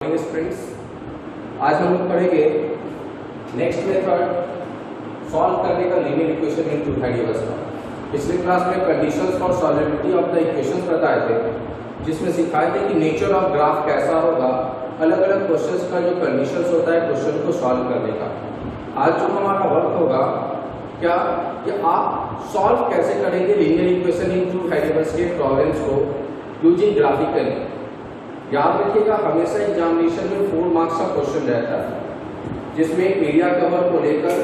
Students, आज हम लोग पढ़ेंगे नेक्स्ट मेथड सॉल्व करने का linear equation in two variables का। पिछले क्लास में conditions for solvability of the equations बताए थे, जिसमें सिखाए थे कि नेचर ऑफ ग्राफ कैसा होगा, अलग अलग क्वेश्चंस का जो कंडीशंस होता है क्वेश्चन को सॉल्व करने का। आज जो हमारा वर्क होगा क्या कि आप सॉल्व कैसे करेंगे linear equation in two variables के प्रॉब्लम्स को यूजिंग ग्राफिकली। याद रखिएगा, हमेशा एग्जामिनेशन में 4 मार्क्स का क्वेश्चन रहता है, जिसमें एरिया कवर को लेकर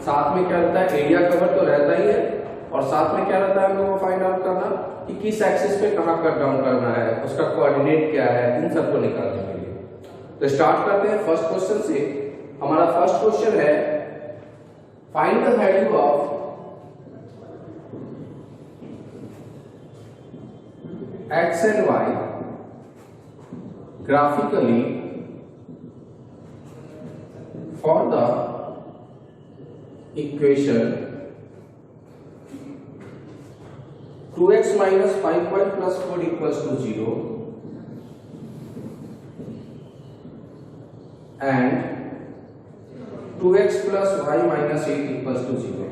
साथ में क्या रहता है, एरिया कवर तो रहता ही है और साथ में क्या रहता है हम लोगों को फाइंड आउट करना कि किस एक्सिस पे कहाँ कट डाउन करना है, उसका कोऑर्डिनेट क्या है, इन सबको निकालने के लिए। तो स्टार्ट करते हैं फर्स्ट क्वेश्चन से। हमारा फर्स्ट क्वेश्चन है find the value of x and y graphically for the equation 2x minus 5y plus 4 equals to 0 and 2x plus y minus 8 equals to 0।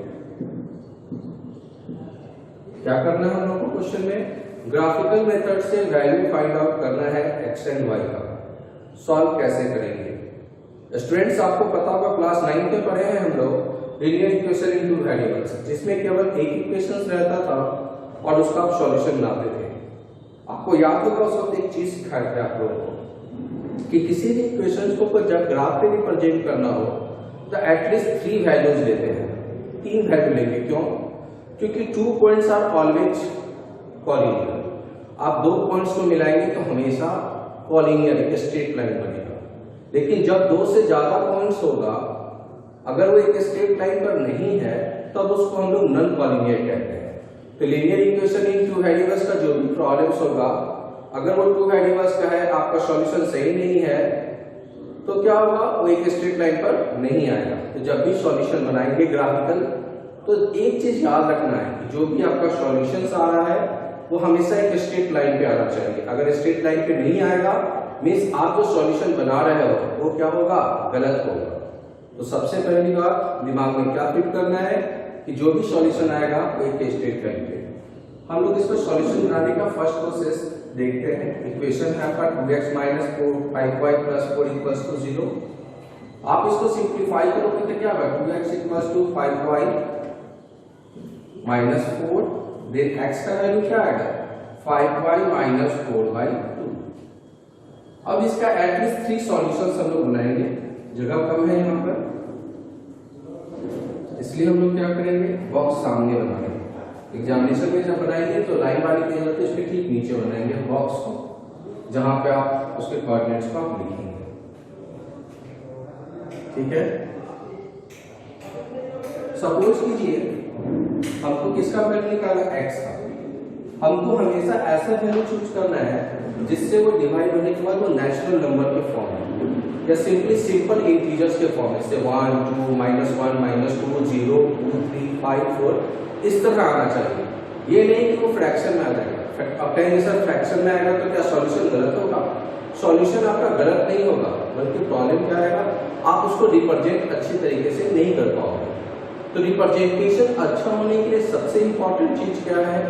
क्या करना है हम लोग को क्वेश्चन में? ग्राफिकल मेथड से वैल्यू फाइंड आउट करना है एक्स एंड वाई का। सॉल्व कैसे करेंगे? स्टूडेंट्स, आपको पता होगा क्लास 9 में पढ़े हैं हम लोग linear equation in two variables, जिसमें केवल एक इक्वेशन रहता था और उसका आप सॉल्यूशन बनाते थे। आपको याद होगा उस वक्त एक चीज सिखाए थे आप लोगों को कि किसी भी इक्वेशन को जब ग्राफ पे रिप्रेजेंट करना हो तो एटलीस्ट 3 वैल्यूज लेते हैं, 3 वैल्यू लेंगे। क्यों? क्योंकि 2 पॉइंट्स आर ऑलवेज कॉलिनियर। आप 2 पॉइंट्स को मिलाएंगे तो हमेशा कॉलिनियर एक स्ट्रेट लाइन बनेगा। लेकिन जब 2 से ज्यादा पॉइंट्स होगा, अगर वो एक स्ट्रेट लाइन पर नहीं है तब उसको हम लोग नॉन कॉलिनियर कहते हैं। तो linear equation in two variables का जो भी प्रॉब्लम्स होगा, अगर वो 2 वेरिएबल्स का है, आपका सॉल्यूशन सही नहीं है तो क्या होगा, वो एक स्ट्रेट लाइन पर नहीं आएगा। तो जब भी सॉल्यूशन बनाएंगे ग्राफिकल, तो एक चीज याद रखना है कि जो भी आपका सॉल्यूशन आ रहा है वो हमेशा एक स्ट्रेट लाइन पे आना चाहिए। अगर स्ट्रेट लाइन पे नहीं आएगा मींस आप जो सॉल्यूशन बना रहे हो वो क्या होगा, गलत होगा। तो सबसे पहली बात दिमाग में क्या फिट करना है कि जो भी सॉल्यूशन आएगा वो एक स्ट्रेट लाइन पे। हम लोग इसको सॉल्यूशन बनाने का फर्स्ट प्रोसेस देखते हैं। इक्वेशन है आपका 2x minus 5y plus 4 equals to 0। आप इसको सिंप्लीफाई करोगे तो क्या होगा, 2x equals to 5y minus 4, then x का वैल्यू क्या आएगा, 5y minus 4/2। अब इसका एटलीस्ट 3 सॉल्यूशंस हम लोग बनाएंगे, जगह कम है यहाँ पर, इसलिए हम लोग क्या करेंगे, बॉक्स सामने बनाएंगे। एग्जामिनेशन में जब बनाएंगे तो लाइन वाली की जरूरत है, उसके ठीक नीचे बनाएंगे बॉक्स को, जहां पे आप उसके कोऑर्डिनेट्स को आप लिखेंगे। ठीक है, सपोज कीजिए हमको किसका वैल्यू निकाला, x का। हमको हमेशा ऐसा वैल्यू चूज करना है जिससे वो डिवाइड होने के बाद वो नेचुरल नंबर के फॉर्म में या सिंपल इंटीजर्स के फॉर्म में, जैसे 1 2 -1 -2 0 2 3 5 4 इस तरह आना चाहिए। ये नहीं कि वो फ्रैक्शन में आ जाएगा। अब कहेंगे सर फ्रैक्शन में आएगा तो क्या सॉल्यूशन गलत होगा? सॉल्यूशन आपका गलत नहीं होगा, बल्कि प्रॉब्लम क्या आएगा, आप उसको रिप्रेजेंट अच्छी तरीके से नहीं कर पाओगे। तो रिप्रेजेंटेशन अच्छा होने के लिए सबसे इंपॉर्टेंट चीज क्या है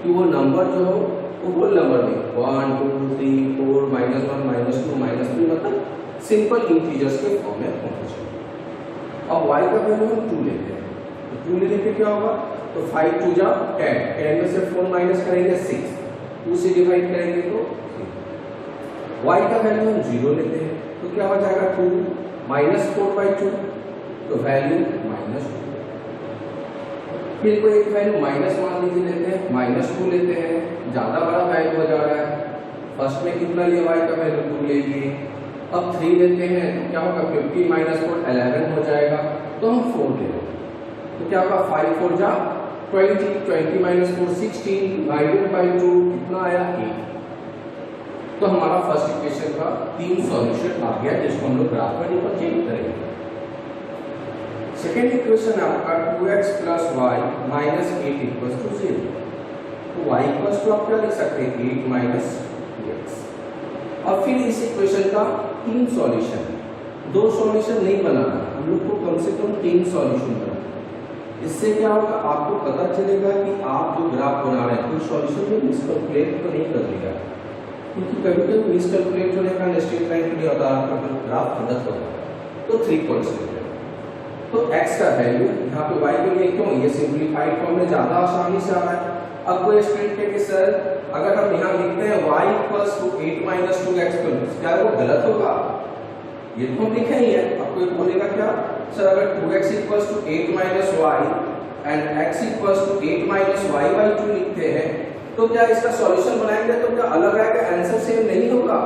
कि वो नंबर जो हो वो होल नंबर में 1 2 3 4 -1 -2 -3 मतलब सिंपल इंटीजर्स के फॉर्म में होना चाहिए। अब y का वैल्यू हम 2 लेते हैं, तो 2 लेने पे क्या होगा, तो 5 2 जा 10, 10 में से 4 माइनस करेंगे 6, 2 से डिवाइड करेंगे तो 3। y का वैल्यू हम 0 लेते हैं तो क्या हो जाएगा, 2 -4/2, तो वैल्यू -2। फिर कोई एक वैल्यू माइनस मान लीजिए लेते हैं, -2 लेते हैं, ज्यादा बड़ा वैल्यू हो जा रहा है। फर्स्ट में कितना लिया, y का वैल्यू 2 लेंगे। अब 3 लेते हैं तो क्या होगा, 50 - 4 11 हो जाएगा, तो हम 4 ले लेंगे तो क्या होगा, 5 4 जा 20, 20 - 4 16 डिवाइडेड बाय 2 कितना आया, 8। तो हमारा फर्स्ट इक्वेशन का 3 सॉल्यूशन आ गया, जिसको हम लोग ग्राफ में रिप्रेजेंट करेंगे। सेकेंड इक्वेशन है आपका 2x plus y minus 8 equals to 0। तो y इक्वल्स टू आप क्या लिख सकते हैं, 8 minus 2x। अब फिर इस इक्वेशन का 3 सॉल्यूशन, 2 सॉल्यूशन नहीं बनाना, हम लोग को कम से कम 3 सॉल्यूशन बनाना। इससे क्या होगा, आपको पता चलेगा कि आप जो ग्राफ बना रहे हैं कोई सॉल्यूशन में मिसकैलकुलेट तो नहीं कर देगा, क्योंकि कभी कभी मिसकैलकुलेट होने का स्ट्रेट लाइन नहीं होता, आपका ग्राफ गलत होगा। तो 3 पॉइंट्स लेते हैं। तो x का वैल्यू यहाँ पे y को लिखता हूँ, ये सिंपलीफाइड फॉर्म में ज्यादा आसानी से आ रहा है। अब कोई स्टूडेंट कहेंगे सर अगर हम यहाँ लिखते हैं y equals to 8 minus 2x, क्या वो गलत होगा? ये तो हम लिखे ही है। अब कोई बोलेगा क्या सर अगर 2x equals to 8 minus y and x equals to 8 minus y by 2 लिखते हैं तो क्या इसका सॉल्यूशन बनाएंगे तो क्या अलग आएगा, आंसर सेम नहीं होगा?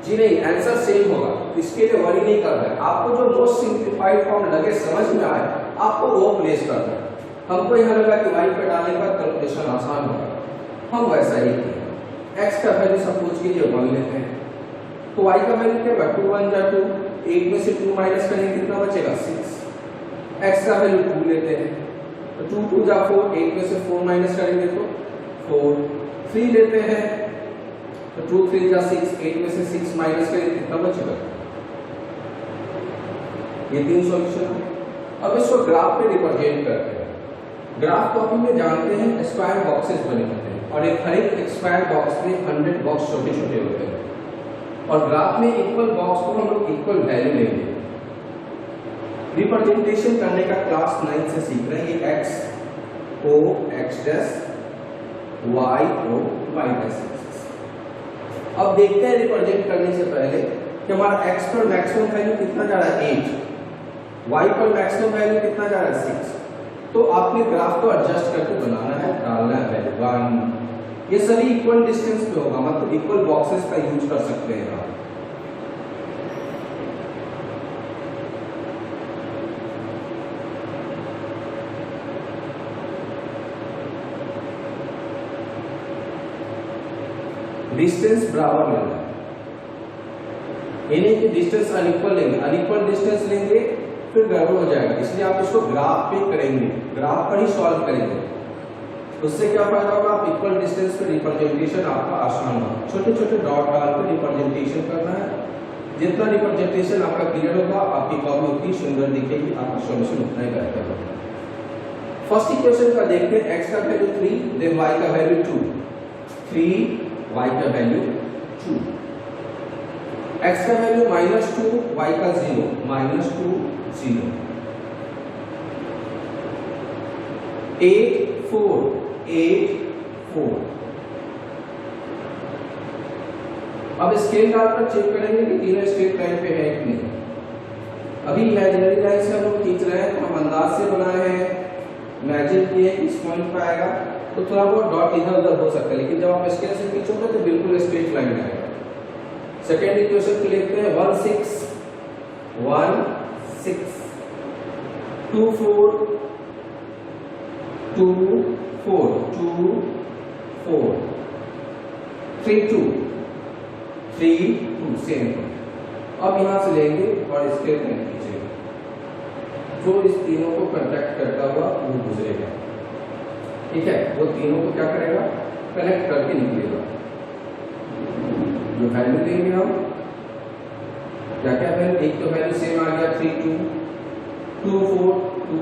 जी नहीं, आंसर सेम होगा। इसके लिए वरी नहीं करना है, आपको जो मोस्ट सिंपलीफाइड फॉर्म लगे समझ में आए आपको वो प्लेस करना है। हमको यहाँ लगा कि y पे डालने का कैलकुलेशन आसान होगा, हम वैसा ही किया। x का वैल्यू सपोज कीजिए 1 लेते हैं, तो y का वैल्यू क्या होगा, 2 1 जा 2, 8 में से 2 माइनस करेंगे कितना बचेगा 6। x का वैल्यू 2 लेते हैं, तो 2 2 जा 4, 8 में से 4 माइनस करेंगे तो 4। 3 लेते हैं तो 2 3 जा 6, 8 में से 6 माइनस करेंगे कितना बचेगा। ये 3 सॉल्यूशन है। अब इसको ग्राफ पे रिप्रेजेंट करते हैं। ग्राफ को हम में जानते हैं स्क्वायर बॉक्सेस बने होते हैं और एक हर एक स्क्वायर बॉक्स में 100 बॉक्स छोटे छोटे होते हैं और ग्राफ में इक्वल बॉक्स को हम लोग इक्वल वैल्यू लेंगे। रिप्रेजेंटेशन करने का क्लास 9 से सीख रहे हैं। ये x o x dash y o y dash. अब देखते हैं रिप्रेजेंट करने से पहले कि हमारा x पर मैक्सिमम वैल्यू कितना जा रहा है 8, y पर मैक्सिमम वैल्यू कितना जा रहा है 6। तो आपने ग्राफ को एडजस्ट करके बनाना है, डालना है वैल्यू 1। ये सभी इक्वल डिस्टेंस पे होगा, मतलब इक्वल बॉक्सेस का यूज कर सकते हैं आप। डिस्टेंस बराबर लेना है, यानी कि डिस्टेंस अनइक्वल लेंगे, अनइक्वल डिस्टेंस लेंगे फिर गड़बड़ हो जाएगा, इसलिए आप इसको ग्राफ पे करेंगे, ग्राफ पर ही सॉल्व करेंगे। उससे क्या फायदा होगा, आप इक्वल डिस्टेंस पे रिप्रेजेंटेशन आपका आसान होगा। छोटे छोटे डॉट डालकर रिप्रेजेंटेशन करना है, जितना रिप्रेजेंटेशन आपका क्लियर होगा आपकी कॉपी उतनी सुंदर दिखेगी, आपका सॉल्यूशन उतना ही बेहतर होगा। फर्स्ट इक्वेशन का देखते हैं, x का वैल्यू 3 देन y का वैल्यू 2, 3 y का वैल्यू 2, x का वैल्यू -2 y का 0, -2 0, 8 4 8 4। अब स्केल डालकर चेक करेंगे कि तीनों स्ट्रेट लाइन पे है कि नहीं। अभी इमेजिनरी लाइन से हम लोग खींच रहे हैं तो हम अंदाज से बनाए हैं, इमेजिन किए इस पॉइंट पे आएगा तो थोड़ा बहुत डॉट इधर उधर हो सकता है, लेकिन जब आप स्केल से खींचोगे तो बिल्कुल स्ट्रेट लाइन आएगा। सेकेंड इक्वेशन को लिखते हैं 1 6 1 6 2 4 2 4 2 4 3 2 3 2 सेम। अब यहां से लेंगे और इसके खींचेंगे, जो इस तीनों को कनेक्ट करता हुआ वो गुजरेगा, ठीक है, वो तीनों को क्या करेगा, कनेक्ट करके निकलेगा। जो वैल्यू देंगे हम क्या क्या वैल्यू, एक तो वैल्यू सेम आ गया 3 2 2 4 2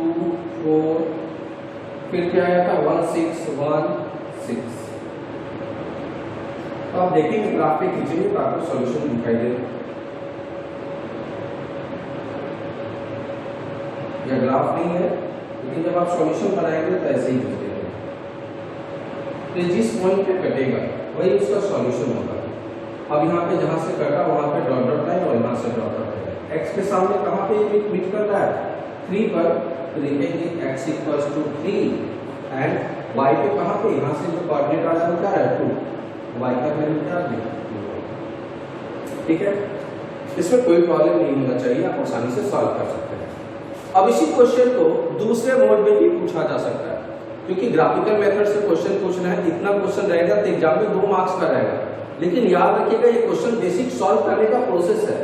4, फिर क्या आया था 1 6 1 6। तो आप देखेंगे ग्राफ पे खींचेंगे तो आपको सॉल्यूशन दिखाई देगा। यह ग्राफ नहीं है, लेकिन जब आप सॉल्यूशन बनाएंगे तो ऐसे ही दिखेगा। तो जिस पॉइंट पे कटेगा वही उसका सॉल्यूशन होगा। अब यहाँ पे जहां से कटा वहां पे डॉट डॉट लाइन और यहाँ से डॉट डॉट लाइन। x के सामने कहाँ पे मीट कर रहा है 3 पर, तो देखेंगे x equals to 3 and y पे कहाँ पे, यहाँ से जो कोऑर्डिनेट आ रहा है क्या है 2, y का वैल्यू क्या है 2। ठीक है, इसमें कोई प्रॉब्लम नहीं होना चाहिए, आप आसानी से सॉल्व कर सकते हैं। अब इसी क्वेश्चन को दूसरे मोड में भी पूछा जा सकता है, क्योंकि ग्राफिकल मेथड से क्वेश्चन पूछना है, इतना क्वेश्चन रहेगा तो एग्जाम में 2 मार्क्स का रहेगा। लेकिन याद रखिएगा ये क्वेश्चन बेसिक सॉल्व करने का प्रोसेस है,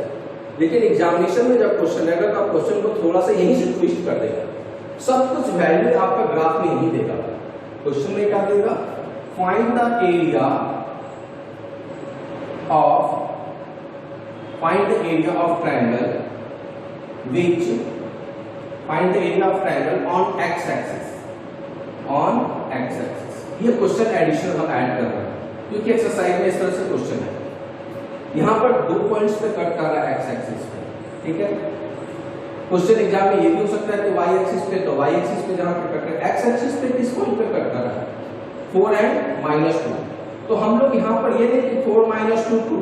लेकिन एग्जामिनेशन में जब क्वेश्चन रहेगा तो आप क्वेश्चन को थोड़ा सा यहीं से ट्विस्ट कर देगा। सब कुछ वैल्यू आपका ग्राफ में नहीं देगा, क्वेश्चन में क्या देगा, find the area of find the area of triangle which find the area of triangle on x axis, on x axis। ये क्वेश्चन एडिशन हम ऐड कर रहे हैं क्योंकि एक्सरसाइज में इस तरह से क्वेश्चन है। यहाँ पर 2 पॉइंट्स पे कट कर रहा है x एक्सिस पे, ठीक है। क्वेश्चन एग्जाम में ये भी हो सकता है कि y एक्सिस पे, तो y एक्सिस पे जहाँ पे कट रहा है, x एक्सिस पे किस पॉइंट पे कट कर रहा है, 4 and -2। तो हम लोग यहाँ पर ये नहीं कि 4 - 2 2,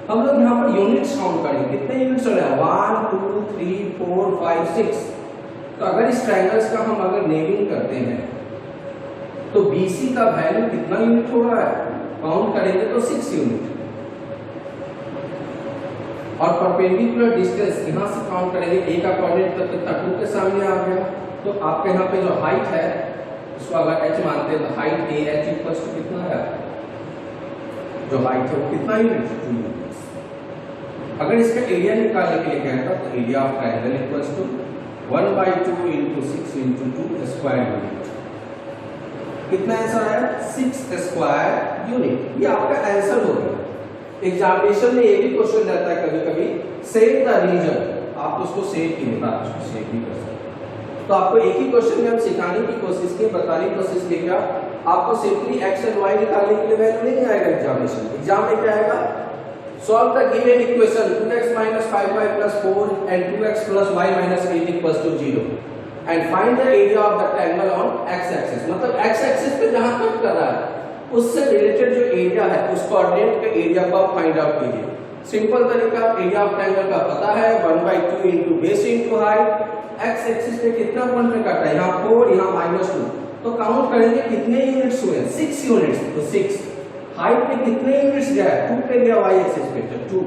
हम लोग यहाँ पर यूनिट्स काउंट करेंगे। कितने यूनिट्स हो रहे हैं, 1 2 3 4 5 6। तो अगर इस ट्रायंगल्स का हम अगर नेमिंग करते हैं तो BC का वैल्यू कितना यूनिट हो रहा है, काउंट करेंगे तो 6 यूनिट। और परपेंडिकुलर डिस्टेंस यहाँ से काउंट करेंगे, A का कोऑर्डिनेट तब तक 2 के सामने आ गया। तो आपके यहाँ पे जो हाइट है उसको अगर h मानते हैं तो हाइट AH इक्वल्स टू कितना है, जो हाइट है वो कितना यूनिट, 2 यूनिट। अगर इसका एरिया निकालने के लिए कहता तो area of triangle equals to 1/2 × 6 × 2 square unit. कितना आंसर आया, 6 स्क्वायर यूनिट। ये आपका आंसर हो गया। एग्जामिनेशन में ये भी क्वेश्चन रहता है कभी कभी, सेव द रीजन, आप उसको सेव की नहीं, आप उसको सेव भी कर सकते। तो आपको एक ही क्वेश्चन में हम सिखाने की कोशिश की, बताने की कोशिश की, क्या आपको सिंपली x एंड y निकालने के लिए वैल्यू नहीं आएगा एग्जामिनेशन। एग्जाम में क्या आएगा, solve the given equation 2x - 5y + 4 and 2x + y - 8 = 0 and find the area of the triangle on x axis। मतलब x axis पे जहां कट कर रहा है उससे रिलेटेड जो एरिया है उस कोऑर्डिनेट के एरिया को आप फाइंड आउट कीजिए। सिंपल तरीका, एरिया ऑफ ट्रायंगल का पता है 1/2 × बेस × हाइट। x एक्सिस पे कितना पॉइंट पे कटा है, यहाँ 4 यहाँ -2, तो काउंट करेंगे कितने यूनिट्स हुए, 6 यूनिट्स। तो 6 हाइट पे कितने यूनिट्स गया, 2 पे गया y एक्सिस पे, तो 2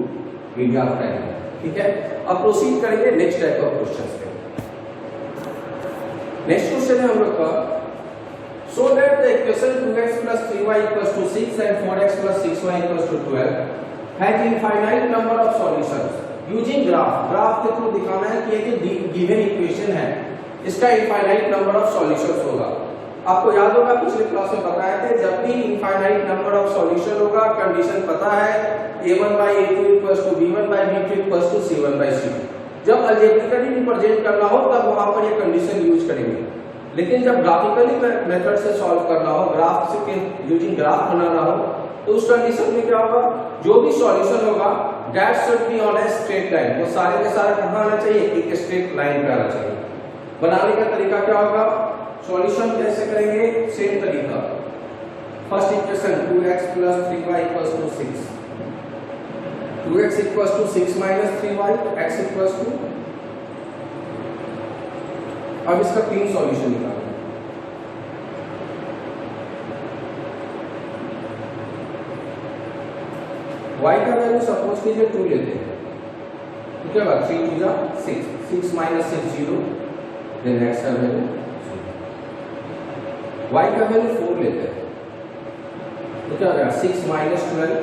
एरिया ऑफ ट्रायंगल, ठीक है। अब प्रोसीड करेंगे नेक्स्ट टाइप ऑफ क्वेश्चंस पे। नेक्स्ट क्वेश्चन है हम लोग का, so that the equation 2x + 3y = 6 and 4x + 6y = 12 has infinite number of solutions using graph के थ्रू दिखाना है कि ये जो गिवन इक्वेशन है इसका इनफाइनाइट नंबर ऑफ सॉल्यूशंस होगा। आपको याद होगा पिछले क्लास में बताया था, जब भी इनफाइनाइट नंबर ऑफ सॉल्यूशन होगा कंडीशन पता है a1/a2 = b1/b2 = c1/c2। जब अलजेब्रिकली रिप्रेजेंट करना हो तब वहां पर ये कंडीशन यूज करेंगे, लेकिन जब ग्राफिकली मेथड से सॉल्व करना हो, ग्राफ से यूजिंग ग्राफ बनाना हो, तो उस कंडीशन में क्या होगा, जो भी सॉल्यूशन होगा that should be on a straight line. वो सारे के सारे कहां आना चाहिए, एक स्ट्रेट लाइन पे आना चाहिए। बनाने का तरीका क्या होगा, सॉल्यूशन कैसे करेंगे, सेम तरीका। First equation 2x + 3y = 6, 2x = 6 - 3y, x = अब इसका 3 सॉल्यूशन निकालना। y का वैल्यू सपोज कीजिए 2 लेते हैं, तो क्या बात, 3 2 6, 6 - 6 0, देन x का वैल्यू 0। y का वैल्यू 4 लेते हैं, तो क्या होगा 6 - 12,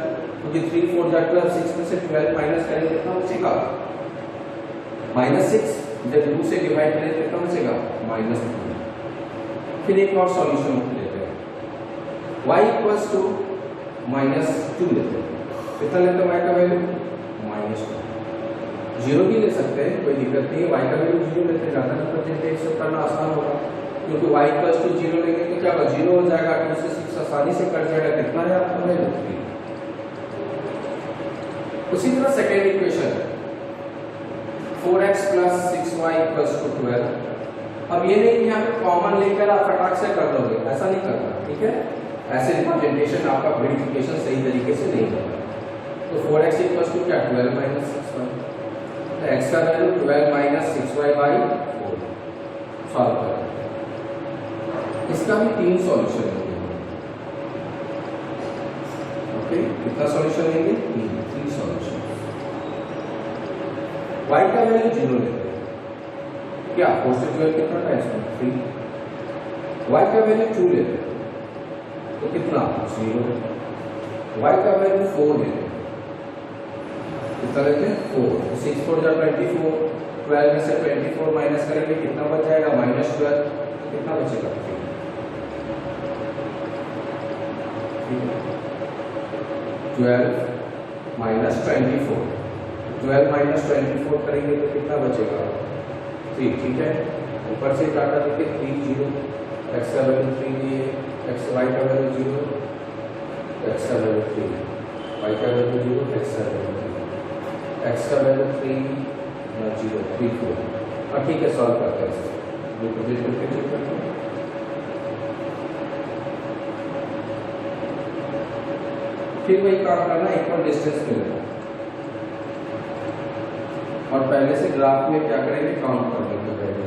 क्योंकि 3 4 12, 6 में से 12 माइनस करेंगे कितना बचेगा, -6, जब 2 से डिवाइड करें तो कितना बचेगा, -2। फिर एक और सॉल्यूशन लेते हैं, y = -2 लेते हैं, कितना लेते हैं y का वैल्यू, -2। 0 भी ले सकते हैं, कोई दिक्कत नहीं है, y का वैल्यू 0 लेते हैं, ज्यादा परसेंटेज से करना आसान होगा, क्योंकि y = 0 लेंगे तो क्या होगा, 0 हो जाएगा, 2 से 6 आसानी से कट जाएगा, कितना है आपका वैल्यू 3। उसी तरह सेकेंड इक्वेशन 4x + 6y = 12। अब ये नहीं कि यहाँ पे कॉमन लेकर आप फटाक से कर दोगे, ऐसा नहीं करना, ठीक है। ऐसे रिप्रेजेंटेशन आपका वेरिफिकेशन सही तरीके से नहीं होगा। तो 4x = क्या, 12 - 6y, तो x का वैल्यू 12 - 6y/4 सॉल्व करें। इसका भी 3 सॉल्यूशन लेंगे, ओके। कितना सॉल्यूशन लेंगे, 3 सॉल्यूशन। y का वैल्यू 0 लेते हैं, क्या 4 से 12 कितना था इसमें, 3। y का वैल्यू 2 लेते हैं, तो कितना 0। y का वैल्यू 4 लेते हैं, कितना लेते हैं 4, 6 4 24, 12 में से 24 माइनस करेंगे कितना बच जाएगा, -12, तो कितना बचेगा, 12 - 24, 12 माइनस 24 करेंगे तो कितना बचेगा 3, ठीक है। ऊपर से काटा देखिए 3 0, x का वैल्यू 3 दिए, x y का वैल्यू 0, x का वैल्यू 3, y का वैल्यू 0, x का वैल्यू 3, x का वैल्यू 3 0 3 4। और ठीक है, सॉल्व करते हैं इसको, रिप्रेजेंट करके चेक करते हैं। फिर वही काम करना, इक्वल डिस्टेंस मिलेगा और पहले से ग्राफ में क्या करेंगे, काउंट कर लेंगे पहले।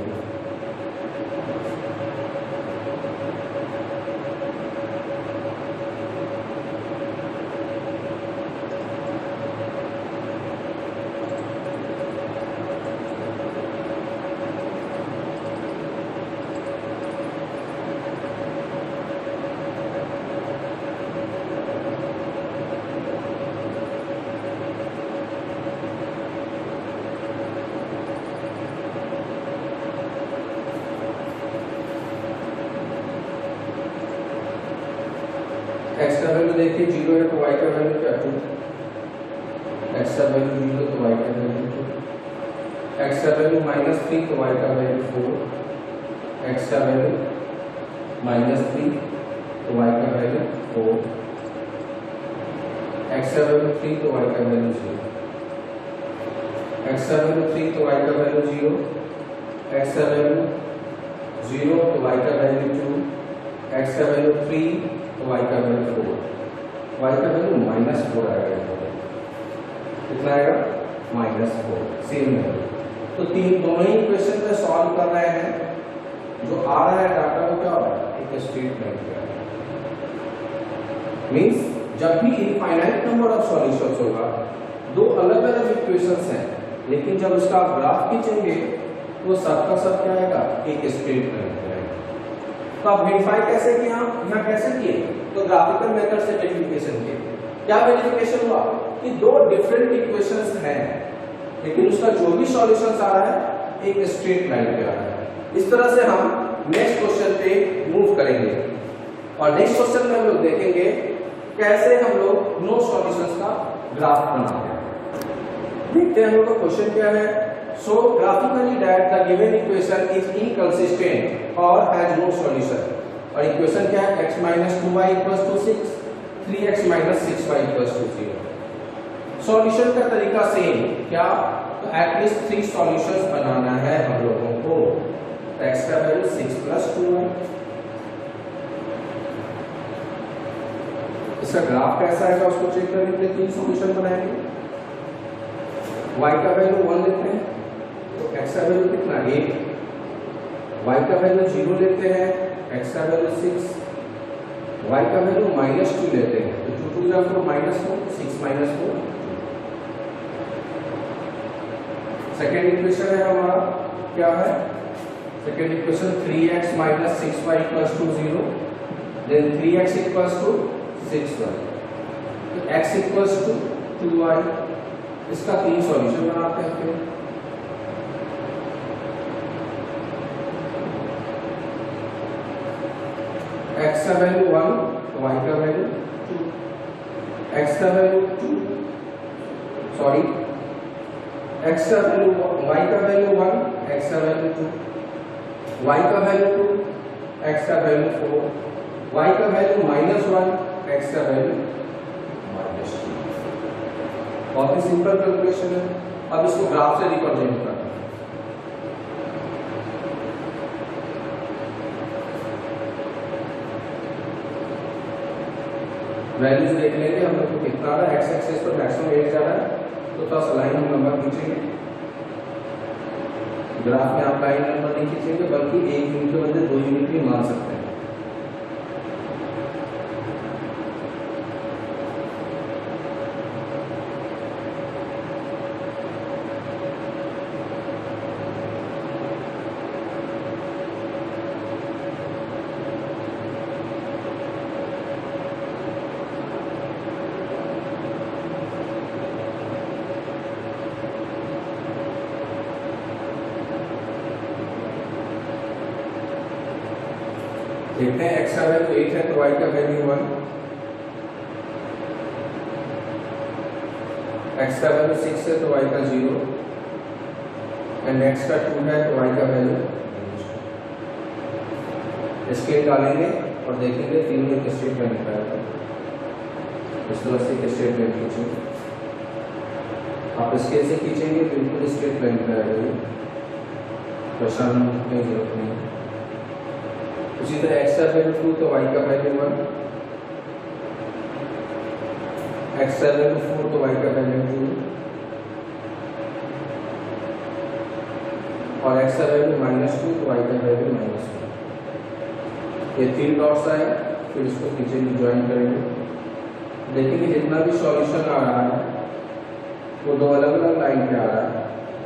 x का वैल्यू देखिए 0 है तो y का वैल्यू क्या 2, x का वैल्यू 0 तो y का वैल्यू 2, x का वैल्यू -3 तो y का वैल्यू 4, x का वैल्यू -3 तो y का वैल्यू 4, x का वैल्यू 3 तो y का वैल्यू 0, x का वैल्यू 3 तो y का वैल्यू 0, x का वैल्यू 0 तो y का वैल्यू 2, x का वैल्यू 3 तो y का वैल्यू 4, y का वैल्यू -4 आएगा, कितना आएगा -4, सेम है। तो तीन दोनों ही इक्वेशन में सॉल्व कर रहे हैं, जो आ रहा है डाटा वो क्या होगा, एक स्टेटमेंट क्या है। मींस जब भी इनफाइनाइट नंबर ऑफ सॉल्यूशंस होगा, दो अलग अलग इक्वेशंस हैं, लेकिन जब उसका आप ग्राफ खींचेंगे तो सबका सब क्या आएगा, एक स्टेटमेंट आएगा। तो आप वेरीफाई कैसे किए, आप यहाँ कैसे किए, तो ग्राफिकल मेथड से वेरिफिकेशन किए। क्या वेरिफिकेशन हुआ कि दो डिफरेंट इक्वेशंस हैं, लेकिन उसका जो भी सॉल्यूशंस आ रहा है एक स्ट्रेट लाइन पे आ रहा है। इस तरह से हम नेक्स्ट क्वेश्चन पे मूव करेंगे और नेक्स्ट क्वेश्चन में हम लोग देखेंगे कैसे हम लोग नो सॉल्यूशंस का ग्राफ बनाते हैं। देखते हैं हम लोग का क्वेश्चन क्या है। So graphically that the given equation is inconsistent or has no solution। और इक्वेशन क्या है, x minus 2y equals to 6, 3x minus 6y equals to 0। Solution का तरीका सेम, क्या, तो एटलीस्ट 3 सॉल्यूशंस बनाना है हम लोगों को। x का वैल्यू 6 plus 2y, इसका ग्राफ कैसा आएगा उसको चेक करने के लिए 3 सॉल्यूशन बनाएंगे। y का वैल्यू 1 लेते हैं तो x का वैल्यू कितना 8, y का वैल्यू 0 लेते हैं, x का वैल्यू 6, y का वैल्यू -2 लेते हैं तो 2 2 जा तो -4, 6 -4। सेकेंड इक्वेशन है हमारा, क्या है second equation, 3x minus 6y equals to 0, then 3x equals to 6y, तो x equals to 2y। इसका 3 सॉल्यूशन बनाते हैं फिर। x का वैल्यू 1 तो y का वैल्यू 2, x का वैल्यू 2 सॉरी x का वैल्यू y का वैल्यू 1, x का वैल्यू 2, y का वैल्यू 2, x का वैल्यू 4, y का वैल्यू -1, x का वैल्यू -2। बहुत ही सिंपल कैलकुलेशन है। अब इसको ग्राफ से रिप्रेजेंट करना है। वैल्यूज देख लेंगे हम लोग को कितना आ रहा है, एक्स एक्सिस पर मैक्सिमम 8 जा रहा है तो बस लाइन हम नंबर खींचेंगे। ग्राफ में आप लाइन नंबर नहीं खींचेंगे बल्कि 1 यूनिट के बदले 2 यूनिट भी मान सकते हैं। देखते हैं x का वैल्यू 8 है तो y का वैल्यू 1, x का वैल्यू 6 है तो y का 0 एंड x का 2 है तो y का वैल्यू स्केल डालेंगे और देखेंगे तीन में किस स्टेट में लिखा है। इस तरह से किस स्टेट में खींचेंगे, आप स्केल से खींचेंगे बिल्कुल स्ट्रेट लाइन पे आएगी, परेशान होने की जरूरत नहीं। उसी तरह x का वैल्यू 2 तो y का वैल्यू 1, x का वैल्यू 4 तो y का वैल्यू 2 और x का वैल्यू -2 तो y का वैल्यू -1। ये 3 डॉट्स आए, फिर इसको खींचेंगे, ज्वाइन करेंगे, देखेंगे जितना भी सॉल्यूशन आ रहा है वो दो अलग अलग लाइन पे आ रहा है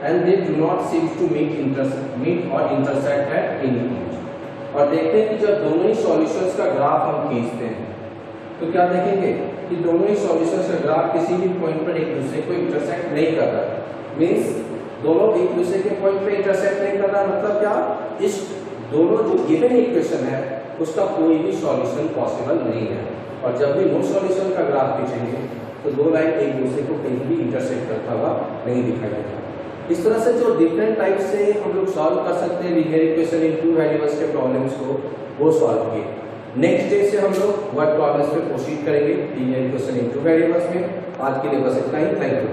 and they do not seem to meet और इंटरसेक्ट एट एनी पॉइंट। और देखते हैं कि जब दोनों ही सॉल्यूशंस का ग्राफ हम खींचते हैं तो क्या देखेंगे कि दोनों ही सॉल्यूशंस का ग्राफ किसी भी पॉइंट पर एक दूसरे को इंटरसेक्ट नहीं कर रहा। मींस दोनों एक दूसरे के पॉइंट पे इंटरसेक्ट नहीं कर रहा, मतलब क्या, इस दोनों जो गिवन इक्वेशन है उसका कोई भी सॉल्यूशन पॉसिबल नहीं है। और जब भी नो सॉल्यूशन का ग्राफ खींचेंगे तो दो लाइन एक दूसरे को कहीं भी इंटरसेक्ट करता हुआ नहीं दिखाई देगा। इस तरह से जो डिफरेंट टाइप से हम लोग सॉल्व कर सकते हैं linear equation in two variables के प्रॉब्लम्स को, वो सॉल्व किए। नेक्स्ट डे से हम लोग वर्ड प्रॉब्लम्स पे प्रोसीड करेंगे linear equation in two variables में। आज के लिए बस इतना ही, थैंक यू।